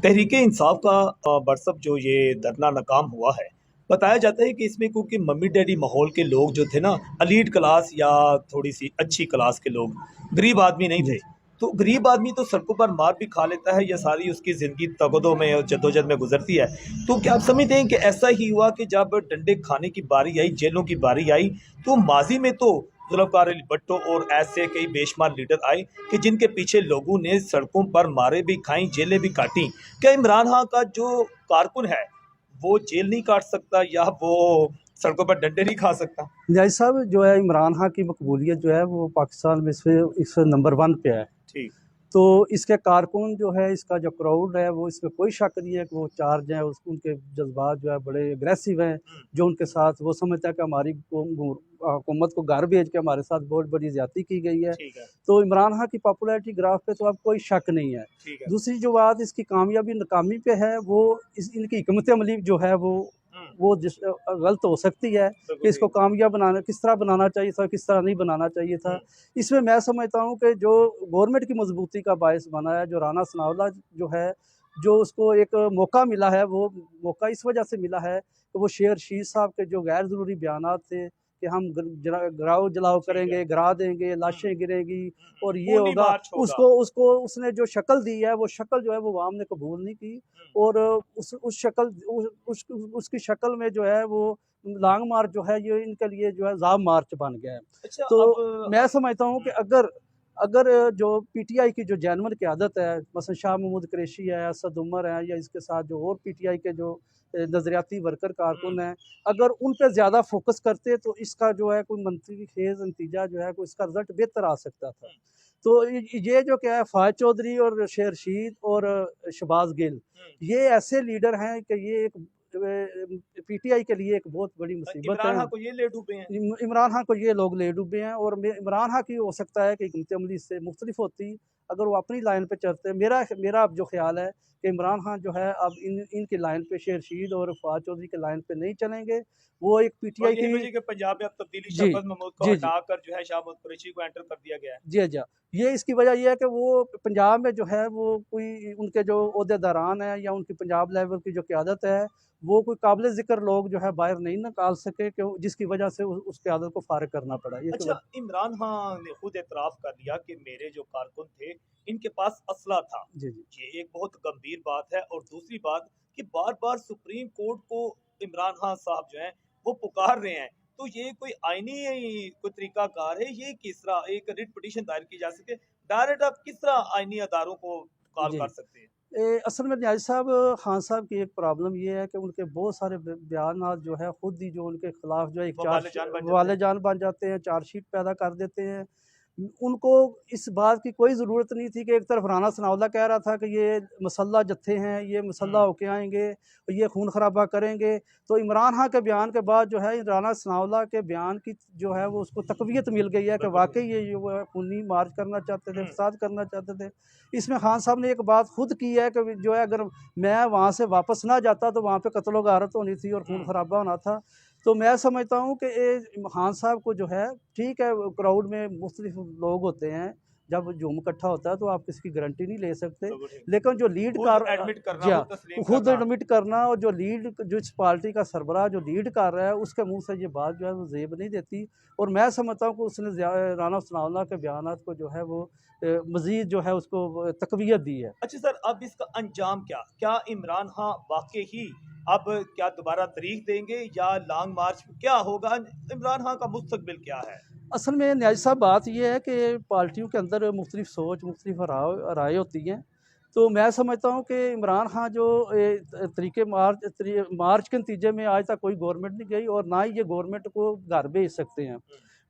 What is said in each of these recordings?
तहरीके इंसाफ का व्हाट्सअप जो ये धरना नाकाम हुआ है, बताया जाता है कि इसमें क्योंकि मम्मी डैडी माहौल के लोग जो थे ना, एलीट क्लास या थोड़ी सी अच्छी क्लास के लोग, गरीब आदमी नहीं जी। थे। तो गरीब आदमी तो सड़कों पर मार भी खा लेता है या सारी उसकी ज़िंदगी तगदों में और जद्दोजहद में गुजरती है। तो क्या आप समझते हैं कि ऐसा ही हुआ कि जब डंडे खाने की बारी आई, जेलों की बारी आई, तो माजी में तो जुल्फ़कार अली भट्टो और ऐसे कई बेशुमार लीडर आए कि जिनके पीछे लोगों ने सड़कों पर मारे भी खाई, जेलें भी काटी। क्या इमरान खान का जो कारकुन है, वो जेल नहीं काट सकता या वो सड़कों पर डंडे नहीं खा सकता? जाहिर साहब जो है इमरान खान की मकबूलियत जो है वो पाकिस्तान में इस नंबर 1 पे है। ठीक। तो इसके कारकुन जो है, इसका जो क्राउड है, वो इसमें कोई शक नहीं है कि वो चार्ज हैं, उनके जज्बात जो है बड़े एग्रेसिव हैं। जो उनके साथ वो समझता है कि हमारी हुकूमत को घर भेज के हमारे साथ बहुत बड़ी ज़्यादती की गई है। ठीक है। तो इमरान खान की पॉपुलैरिटी ग्राफ पे तो अब कोई शक नहीं है। ठीक है। दूसरी जो बात इसकी कामयाबी नाकामी पे है, वो इनकी हिकमत अमली जो है वो जिस गलत हो सकती है कि बिल्कुल सही। इसको कामयाब बनाना किस तरह बनाना चाहिए था, किस तरह नहीं बनाना चाहिए था। इसमें मैं समझता हूँ कि जो गवर्नमेंट की मजबूती का बायस बना है, जो राना सनाउल्लाह जो है, जो उसको एक मौका मिला है, वो मौका इस वजह से मिला है कि वो शेर शीर साहब के जो गैर ज़रूरी बयानात थे कि हम गिराओ जलाओ ठीक है। करेंगे, गिरा देंगे, लाशें गिरेगी और ये खूनी होगा, मार्च होगा। उसको उसको उसने जो शक्ल दी है, वो शक्ल जो है वो आवाम ने कबूल नहीं की। और उस शक्ल उसकी शक्ल में जो है वो लॉन्ग मार्च जो है, ये इनके लिए जो है जाम मार्च बन गया है। अच्छा तो अब मैं समझता हूँ कि अगर अगर जो पीटीआई की जो जेन्युइन क़यादत है, मसलन शाह महमूद कुरैशी है, असद उमर है, या इसके साथ जो और पीटीआई के जो नज़रियाती वर्कर कारकुन हैं, अगर उन पे ज़्यादा फोकस करते तो इसका जो है कोई मंतवी खेज़ नतीजा जो है, कोई इसका रिज़ल्ट बेहतर आ सकता था। तो ये जो क्या है, फ़ायद चौधरी और शेर रशीद और शहबाज गिल, ये ऐसे लीडर हैं कि ये एक पीटीआई के लिए एक बहुत बड़ी मुसीबत इमरान है। खान को ये ले डूबे हैं। इमरान खान को ये लोग ले डूबे हैं, और इमरान खान की हो सकता है कि हिकमत अमली इससे मुख्तलिफ होती अगर वो अपनी लाइन पे चलते। मेरा मेरा अब जो ख्याल है कि इमरान खान जो है अब इनकी लाइन पे, शेर रशीद और फ़वाद चौधरी की लाइन पे नहीं चलेंगे। वो एक और पीटीआई यही की। वजह कि पंजाब में अब तब्दीली जी, शफकत महमूद को जी, जी। हटाकर जो है शाह महमूद कुरैशी को एंटर कर दिया गया है। जी, अच्छा। ये इसकी वजह ये है कि वो पंजाब में जो है वो कोई उनके जो ओहदेदारान हैं या उनकी पंजाब लेवल की जो क़यादत है, वो कोई काबिल ज़िक्र लोग जो है बाहर नहीं निकाल सके, कि जिसकी वजह से उस क़यादत को फ़ारिग करना पड़ा। ये इसकी अच्छा, वजह। इमरान खान ने खुद एतराफ़ कर लिया कि मेरे जो कारकुन थे, इनके पास असला था। जी, जी। ये एक बहुत गंभीर बात है और दूसरी बात कि बार-बार सुप्रीम कोर्ट को इमरान खान साहब जो हैं, वो पुकार रहे हैं। तो ये कोई आईनी कोई तरीक़ाकार है, ये किस तरह एक रिट पिटीशन दायर की जा सके? डायरेक्ट आप किस तरह आईनी अदारों को कॉल जी। कर सकते हैं? असल में न्याज़ साहब, खान साहब की एक प्रॉब्लम ये है कि उनके बहुत सारे बयानात जो है खुद ही जो उनके खिलाफ जो है एक वबाल जान बन जाते वाले हैं। जान बन जाते हैं, चार्जशीट पैदा कर देते हैं। उनको इस बात की कोई ज़रूरत नहीं थी कि एक तरफ राना सनाउल्लाह कह रहा था कि ये मसल्ला जत्थे हैं, ये मसल्ला होके आएँगे, ये खून खराबा करेंगे। तो इमरान खान के बयान के बाद जो है राना सनाउल्लाह के बयान की जो है वो उसको तक़वियत मिल गई है कि बिल्कुल वाक़ई सही। ये जो है खूनी मार्च करना चाहते थे, फ़साद करना चाहते थे। इसमें खान साहब ने एक बात खुद की है कि जो है, अगर मैं वहाँ से वापस ना जाता तो वहाँ पे कत्लो गारत होनी थी और खून खराबा होना था। तो मैं समझता हूँ कि खान साहब को जो है, ठीक है, क्राउड में मुख्तलिफ लोग होते हैं, जब हुजूम इकट्ठा होता है तो आप किसी की गारंटी नहीं ले सकते। बिल्कुल ठीक। लेकिन जो लीड खुद कर एडमिट करना, जी हाँ, खुद तस्लीम खुद करना। एडमिट करना, और जो इस पार्टी का सरबराह जो लीड कर रहा है, उसके मुँह से ये बात जो है वो ज़ेब नहीं देती। और मैं समझता हूँ कि उसने राना सनाउल्लाह के बयानात को जो है वो मज़ीद जो है उसको तक़वियत दी है। अच्छा सर, अब इसका अंजाम क्या? क्या इमरान खान वाक़ई ही अब क्या दोबारा तारीख देंगे या लॉन्ग मार्च क्या होगा? इमरान खान का मुस्तकबिल क्या है? असल में न्याज़ साहब, बात ये है कि पार्टियों के अंदर मुख्तलिफ सोच, मुख्तलिफ राय होती हैं। तो मैं समझता हूँ कि इमरान खान जो तरीके मार्च के नतीजे में आज तक कोई गवर्नमेंट नहीं गई, और ना ही ये गवर्नमेंट को घर भेज सकते हैं।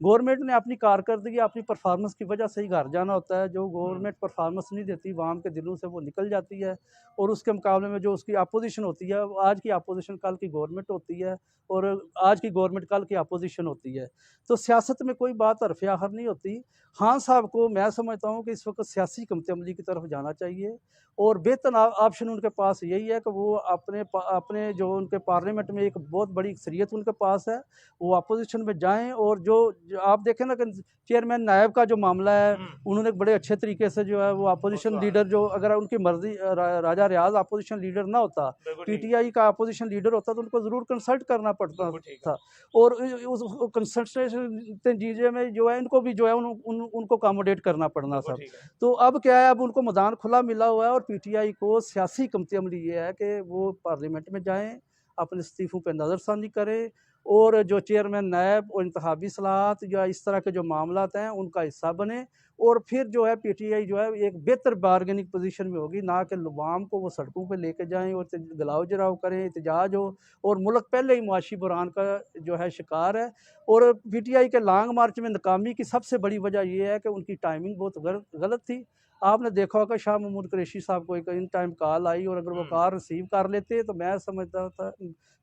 गवर्नमेंट ने अपनी कारकर्दगी, अपनी परफॉर्मेंस की वजह से ही घर जाना होता है। जो गवर्नमेंट परफॉर्मेंस नहीं देती, आवाम के दिलों से वो निकल जाती है, और उसके मुकाबले में जो उसकी अपोजिशन होती है, आज की अपोजिशन कल की गवर्नमेंट होती है, और आज की गवर्नमेंट कल की अपोजिशन होती है। तो सियासत में कोई बात हरफ आखिर नहीं होती। खान साहब को मैं समझता हूँ कि इस वक्त सियासी हिकमत अमली की तरफ जाना चाहिए, और बेहतर ऑप्शन उनके पास यही है कि वो अपने जो उनके पार्लियामेंट में एक बहुत बड़ी अक्सरियत उनके पास है, वो अपोजिशन में जाएँ, और जो जो आप देखें ना कि चेयरमैन नायब का जो मामला है, उन्होंने बड़े अच्छे तरीके से जो है वो अपोजिशन लीडर, जो अगर उनकी मर्जी राजा रियाज अपोजिशन लीडर ना होता, पीटीआई का अपोजिशन लीडर होता, तो उनको ज़रूर कंसल्ट करना पड़ता था। और उस कंसल्टेशन नतीजे में जो है इनको भी जो है उनको अकोमोडेट करना पड़ना था। तो अब क्या है, अब उनको मैदान खुला मिला हुआ है और पीटीआई को सियासी कमती अमली ये है कि वो पार्लियामेंट में जाएँ, अपने इस्तीफ़ों पर नज़रसानी करें और जो चेयरमैन नायब और इंतखाबी सलाहत या इस तरह के जो मामलात हैं उनका हिस्सा बने, और फिर जो है पीटीआई जो है एक बेहतर बारगेनिंग पोजीशन में होगी, ना कि लवाम को वो सड़कों पे लेके जाएं और गलाओ जराव करें, एहतजाज हो। और मुल्क पहले ही मुआशी बुरान का जो है शिकार है, और पीटीआई के लॉन्ग मार्च में नाकामी की सबसे बड़ी वजह यह है कि उनकी टाइमिंग बहुत गलत थी। आपने देखा होगा शाह महमूद कुरैशी साहब को एक इन टाइम कॉल आई, और अगर वो कॉल रिसीव कर लेते तो मैं समझता था,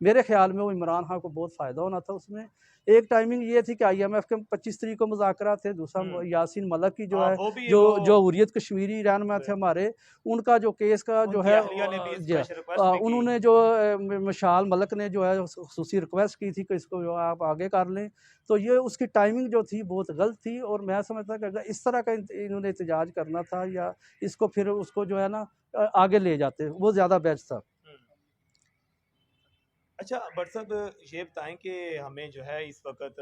मेरे ख्याल में वो इमरान खान को बहुत फ़ायदा होना था उसमें। एक टाइमिंग ये थी कि IMF के 25 तारीख को मुज़ाकरा थे, दूसरा यासीन मलिक की जो है जो हुर्रियत कश्मीरी रहनुमा थे हमारे, उनका जो केस का जो है उन्होंने जो मशाल मलिक ने जो है खुसूसी रिक्वेस्ट की थी कि इसको जो आप आगे कर लें, तो ये उसकी टाइमिंग जो थी बहुत गलत थी। और मैं समझता कि अगर इस तरह का इन्होंने एहतजाज करना था या इसको फिर उसको जो है ना आगे ले जाते, वो ज़्यादा बेस्ट था। अच्छा बट साहब, ये बताएं कि हमें जो है इस वक्त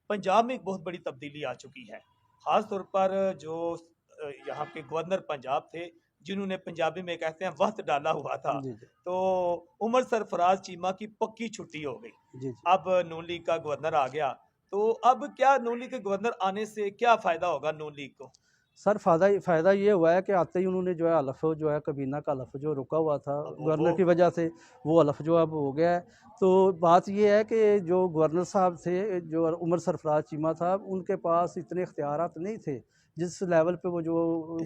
पंजाब में एक बहुत बड़ी तब्दीली आ चुकी है, ख़ास तौर पर जो यहाँ के गवर्नर पंजाब थे, जिन्होंने पंजाबी में कहते हैं वक्त डाला हुआ था, तो उमर सरफराज चीमा की पक्की छुट्टी हो गई। अब नून लीग का गवर्नर आ गया, तो अब क्या नून लीग के गवर्नर आने से क्या फ़ायदा होगा नून लीग को? सर फ़ायदा ये हुआ है कि आते ही उन्होंने जो है हलफ जो है कबीना का हलफ जो रुका हुआ था गवर्नर की वजह से, वो हलफ जो अब हो गया है। तो बात ये है कि जो गवर्नर साहब थे, जो उमर सरफराज चीमा साहब, उनके पास इतने इख्तियारात नहीं थे जिस लेवल पे वो जो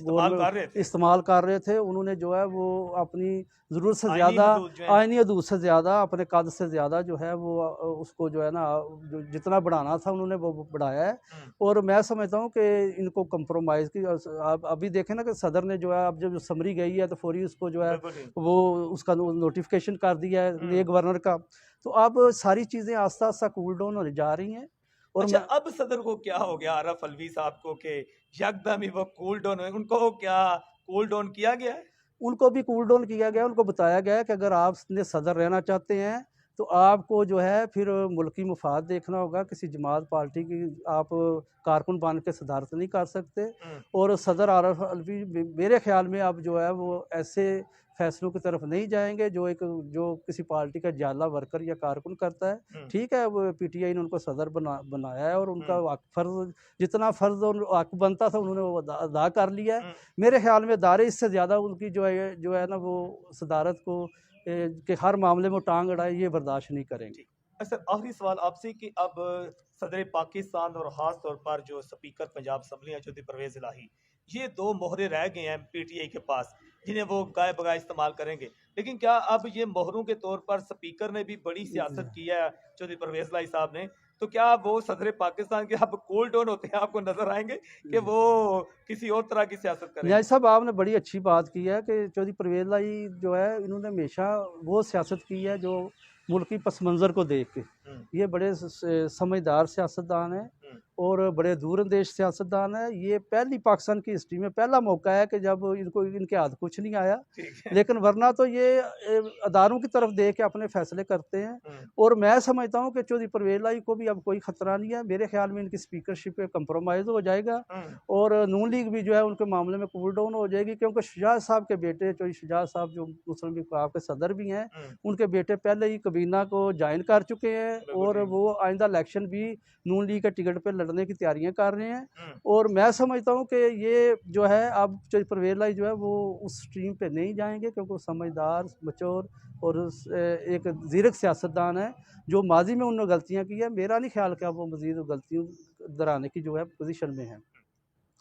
इस्तेमाल कर रहे थे। उन्होंने जो है वो अपनी ज़रूरत से ज़्यादा, आइनी हदूद से ज़्यादा, अपने कद से ज़्यादा जो है वो उसको जो है ना जो जितना बढ़ाना था उन्होंने वो बढ़ाया है। और मैं समझता हूँ कि इनको कंप्रोमाइज़ की, आप अभी देखें ना कि सदर ने जो है अब जब समरी गई है तो फौरी उसको जो है वो उसका नोटिफिकेशन कर दिया है नए गवर्नर का। तो अब सारी चीज़ें आस्ता आस्ता कूल डाउन होने जा रही हैं। और अच्छा, अब सदर को क्या हो गया आरफ अलवी साहब को कि यकदम ही वो कूल डाउन हुए? उनको क्या कूल डाउन किया गया है? उनको भी कूल डाउन किया गया, उनको बताया गया है कि अगर आपने सदर रहना चाहते हैं तो आपको जो है फिर मुल्की मुफाद देखना होगा, किसी जमात पार्टी की आप कारकुन बन के सदारत नहीं कर सकते। और सदर आरफ अलवी मेरे ख्याल में अब जो है वो ऐसे फैसलों की तरफ नहीं जाएंगे जो किसी पार्टी का जाला वर्कर या कारकुन करता है। ठीक है, वो पीटीआई ने उनको सदर बनाया है और उनका फ़र्ज, जितना फ़र्ज और हक बनता था उन्होंने वो अदा कर लिया है। मेरे ख्याल में दायरे इससे ज़्यादा उनकी जो है ना वो सदारत को कि हर मामले में टांग अड़ाए, ये बर्दाश्त नहीं करेंगे। सर, आखिरी सवाल आपसे कि अब सदर पाकिस्तान और ख़ास तौर पर जो स्पीकर पंजाब असम्बली हैं चौधरी परवेज़ इलाही, ये दो मोहरे रह गए हैं पीटीआई के पास जिन्हें वो गाय बगाए इस्तेमाल करेंगे, लेकिन क्या अब ये मोहरों के तौर पर स्पीकर ने भी बड़ी सियासत की है चौधरी परवेज़ इलाही साहब ने, तो क्या वो सदर पाकिस्तान के अब कूल डाउन होते हैं आपको नजर आएंगे कि वो किसी और तरह की सियासत करेंगे? न्याय साहब, आपने बड़ी अच्छी बात की है कि चौधरी परवेज़ इलाही जो है इन्होंने हमेशा वो सियासत की है जो मुल्क की पस मंज़र को देख के। ये बड़े समझदार सियासतदान हैं और बड़े दूरअंदेश सियासतदान है। ये पहली पाकिस्तान की हिस्ट्री में पहला मौका है कि जब इनके हाथ कुछ नहीं आया, लेकिन वरना तो ये अदारों की तरफ देख के अपने फैसले करते हैं। और मैं समझता हूँ कि चौधरी परवेज़ इलाही को भी अब कोई ख़तरा नहीं है। मेरे ख्याल में इनकी स्पीकरशिप पे कंप्रोमाइज़ हो जाएगा और नून लीग भी जो है उनके मामले में कूल डाउन हो जाएगी, क्योंकि शुजात साहब के बेटे चौधरी शुजात साहब जो मुस्लिम लीग के सदर भी हैं, उनके बेटे पहले ही कबीना को ज्वाइन कर चुके हैं और वो आइंदा इलेक्शन भी नून लीग के टिकट पर लड़ने की तैयारियां कर रहे हैं। और मैं समझता हूं कि ये जो है अब चौधरी परवेज़ इलाही जो है वो उस स्ट्रीम पे नहीं जाएंगे, क्योंकि वो समझदार, मचोर और एक ज़ीरक सियासतदान है जो माजी में उन्होंने गलतियां की है। मेरा नहीं ख्याल कि अब वो मज़ीद गलतियों दोहराने की जो है पोजीशन में है।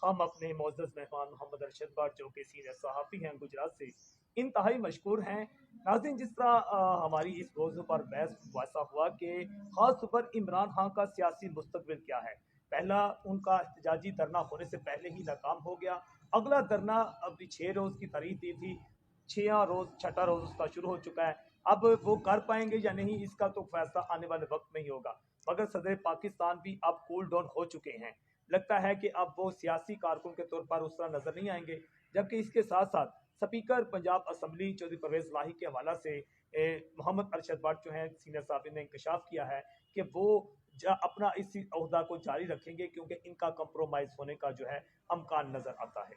हम अपने मोअज़्ज़ज़ मेहमान मोहम्मद अरशद भट्ट जो कि सीनियर सहाफ़ी हैं गुजरात से, इंतहाई मशकूर हैं। नाज़रीन, जिस तरह हमारी इस मौज़ू पर बहस वासा हुआ कि ख़ास तौर पर इमरान खान का सियासी मुस्तक़बिल क्या है। पहला उनका एहतजाजी धरना होने से पहले ही नाकाम हो गया। अगला धरना अभी 6 रोज़ की तारीख दी थी, 6 रोज़, छठा रोज़ उसका शुरू हो चुका है। अब वो कर पाएंगे या नहीं, इसका तो फैसला आने वाले वक्त में ही होगा। मगर सदर पाकिस्तान भी अब कूल डाउन हो चुके हैं। लगता है कि अब वो सियासी कारकुन के तौर पर उस तरह नजर नहीं आएंगे। जबकि इसके साथ साथ स्पीकर पंजाब असम्बली चौधरी परवेज लाही के हवाला से मोहम्मद अरशद भट्ट जो है सीनियर साहब ने इंकशाफ किया है कि वो अपना इस ओहदा को जारी रखेंगे, क्योंकि इनका कंप्रोमाइज होने का जो है अमकान नजर आता है।